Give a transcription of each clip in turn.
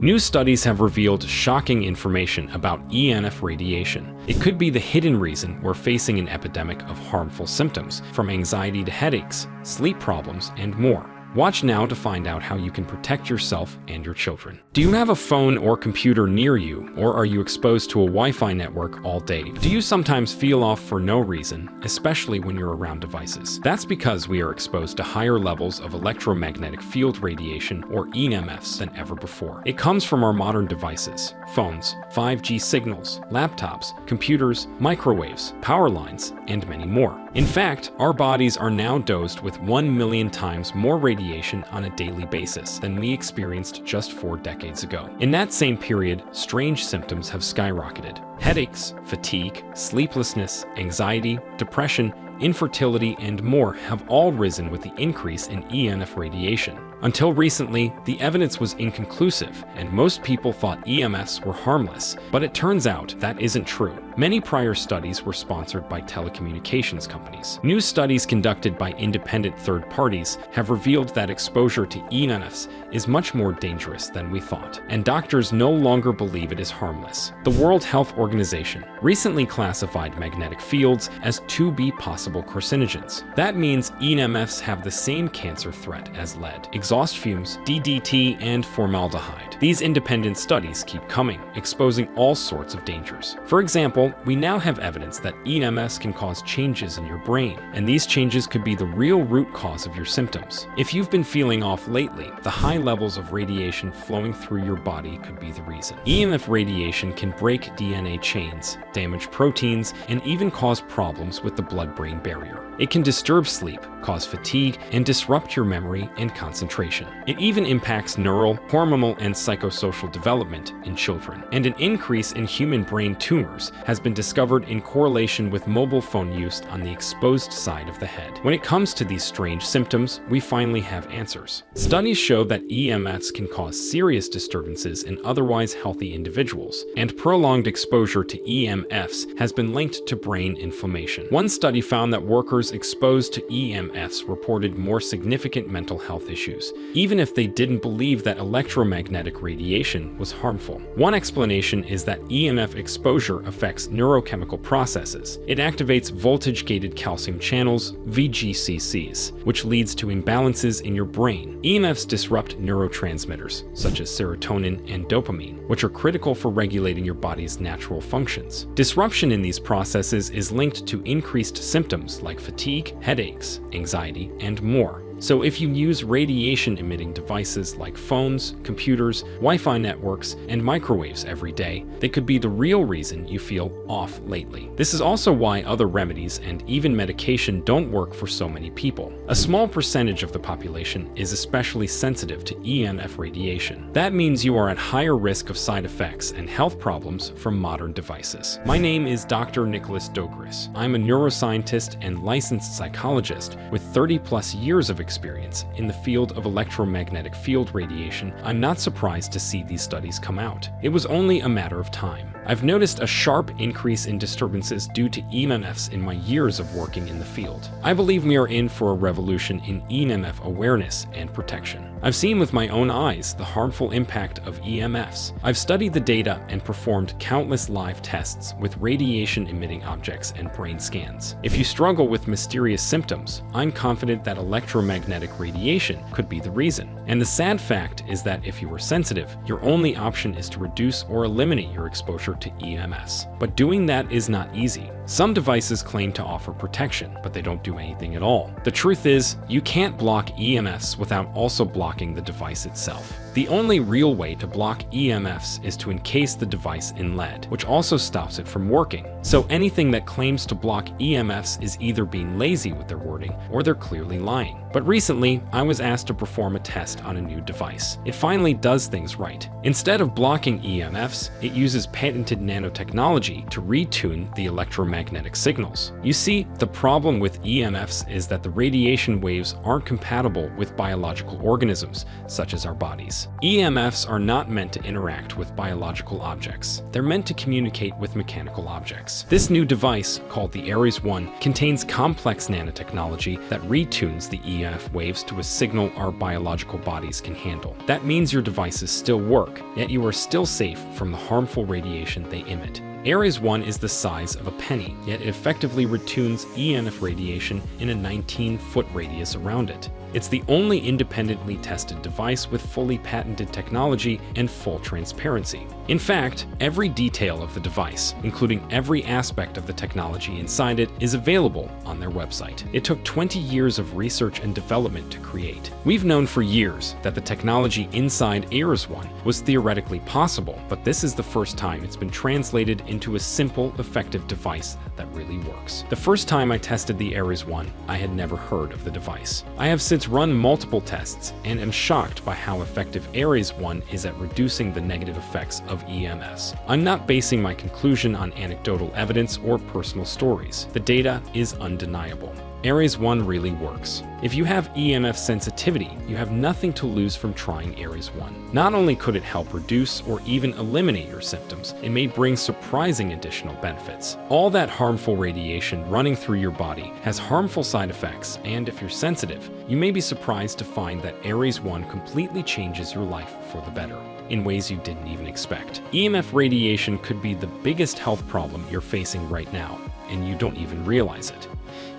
New studies have revealed shocking information about EMF radiation. It could be the hidden reason we're facing an epidemic of harmful symptoms, from anxiety to headaches, sleep problems, and more. Watch now to find out how you can protect yourself and your children. Do you have a phone or computer near you, or are you exposed to a Wi-Fi network all day? Do you sometimes feel off for no reason, especially when you're around devices? That's because we are exposed to higher levels of electromagnetic field radiation, or EMFs, than ever before. It comes from our modern devices, phones, 5G signals, laptops, computers, microwaves, power lines, and many more. In fact, our bodies are now dosed with 1 million times more radiation on a daily basis than we experienced just 4 decades ago. In that same period, strange symptoms have skyrocketed. Headaches, fatigue, sleeplessness, anxiety, depression, infertility, and more have all risen with the increase in EMF radiation. Until recently, the evidence was inconclusive, and most people thought EMFs were harmless, but it turns out that isn't true. Many prior studies were sponsored by telecommunications companies. New studies conducted by independent third parties have revealed that exposure to EMFs is much more dangerous than we thought, and doctors no longer believe it is harmless. The World Health Organization recently classified magnetic fields as 2B possible carcinogens. That means EMFs have the same cancer threat as lead, exhaust fumes, DDT, and formaldehyde. These independent studies keep coming, exposing all sorts of dangers. For example, we now have evidence that EMFs can cause changes in your brain, and these changes could be the real root cause of your symptoms. If you've been feeling off lately, the high levels of radiation flowing through your body could be the reason. EMF radiation can break DNA chains, damage proteins, and even cause problems with the blood-brain barrier. It can disturb sleep, cause fatigue, and disrupt your memory and concentration. It even impacts neural, hormonal, and psychosocial development in children. And an increase in human brain tumors has been discovered in correlation with mobile phone use on the exposed side of the head. When it comes to these strange symptoms, we finally have answers. Studies show that EMFs can cause serious disturbances in otherwise healthy individuals, and prolonged exposure to EMFs has been linked to brain inflammation. One study found that workers exposed to EMFs reported more significant mental health issues, even if they didn't believe that electromagnetic radiation was harmful. One explanation is that EMF exposure affects neurochemical processes. It activates voltage-gated calcium channels, VGCCs, which leads to imbalances in your brain. EMFs disrupt neurotransmitters, such as serotonin and dopamine, which are critical for regulating your body's natural functions. Disruption in these processes is linked to increased symptoms like fatigue, headaches, anxiety, and more. So if you use radiation-emitting devices like phones, computers, Wi-Fi networks, and microwaves every day, they could be the real reason you feel off lately. This is also why other remedies and even medication don't work for so many people. A small percentage of the population is especially sensitive to EMF radiation. That means you are at higher risk of side effects and health problems from modern devices. My name is Dr. Nicholas Dogris. I'm a neuroscientist and licensed psychologist with 30+ years of experience in the field of electromagnetic field radiation. I'm not surprised to see these studies come out. It was only a matter of time. I've noticed a sharp increase in disturbances due to EMFs in my years of working in the field. I believe we are in for a revolution in EMF awareness and protection. I've seen with my own eyes the harmful impact of EMFs. I've studied the data and performed countless live tests with radiation-emitting objects and brain scans. If you struggle with mysterious symptoms, I'm confident that electromagnetic radiation could be the reason. And the sad fact is that if you are sensitive, your only option is to reduce or eliminate your exposure to EMFs. But doing that is not easy. Some devices claim to offer protection, but they don't do anything at all. The truth is, you can't block EMFs without also blocking the device itself. The only real way to block EMFs is to encase the device in lead, which also stops it from working. So anything that claims to block EMFs is either being lazy with their wording or they're clearly lying. But recently, I was asked to perform a test on a new device. It finally does things right. Instead of blocking EMFs, it uses patented nanotechnology to retune the electromagnetic electromagnetic signals. You see, the problem with EMFs is that the radiation waves aren't compatible with biological organisms, such as our bodies. EMFs are not meant to interact with biological objects. They're meant to communicate with mechanical objects. This new device, called the Aries One, contains complex nanotechnology that retunes the EMF waves to a signal our biological bodies can handle. That means your devices still work, yet you are still safe from the harmful radiation they emit. Aries One is the size of a penny, yet it effectively retunes EMF radiation in a 19-foot radius around it. It's the only independently tested device with fully patented technology and full transparency. In fact, every detail of the device, including every aspect of the technology inside it, is available on their website. It took 20 years of research and development to create. We've known for years that the technology inside Aries One was theoretically possible, but this is the first time it's been translated into a simple, effective device that really works. The first time I tested the Aries One, I had never heard of the device. I have since run multiple tests and am shocked by how effective Aries One is at reducing the negative effects of EMFs. I'm not basing my conclusion on anecdotal evidence or personal stories. The data is undeniable. Aries One really works. If you have EMF sensitivity, you have nothing to lose from trying Aries One. Not only could it help reduce or even eliminate your symptoms, it may bring surprising additional benefits. All that harmful radiation running through your body has harmful side effects, and if you're sensitive, you may be surprised to find that Aries One completely changes your life for the better in ways you didn't even expect. EMF radiation could be the biggest health problem you're facing right now, and you don't even realize it.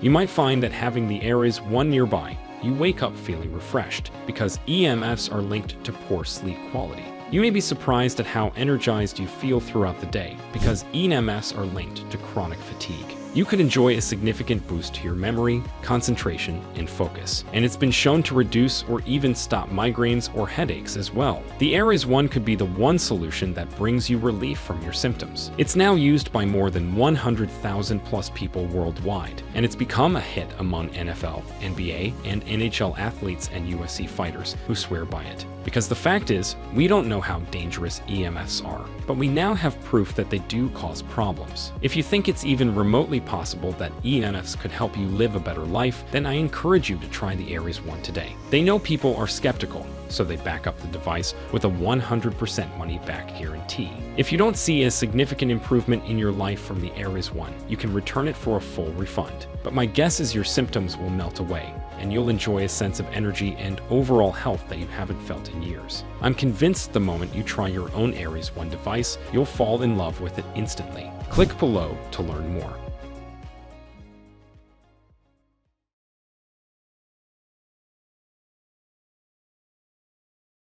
You might find that having the Aries One nearby, you wake up feeling refreshed because EMFs are linked to poor sleep quality. You may be surprised at how energized you feel throughout the day because EMFs are linked to chronic fatigue. You could enjoy a significant boost to your memory, concentration, and focus. And it's been shown to reduce or even stop migraines or headaches as well. The Aries One could be the one solution that brings you relief from your symptoms. It's now used by more than 100,000 plus people worldwide, and it's become a hit among NFL, NBA, and NHL athletes and UFC fighters who swear by it. Because the fact is, we don't know how dangerous EMFs are, but we now have proof that they do cause problems. If you think it's even remotely possible that EMFs could help you live a better life, then I encourage you to try the Aries One today. They know people are skeptical, so they back up the device with a 100% money-back guarantee. If you don't see a significant improvement in your life from the Aries One, you can return it for a full refund. But my guess is your symptoms will melt away, and you'll enjoy a sense of energy and overall health that you haven't felt in years. I'm convinced the moment you try your own Aries One device, you'll fall in love with it instantly. Click below to learn more.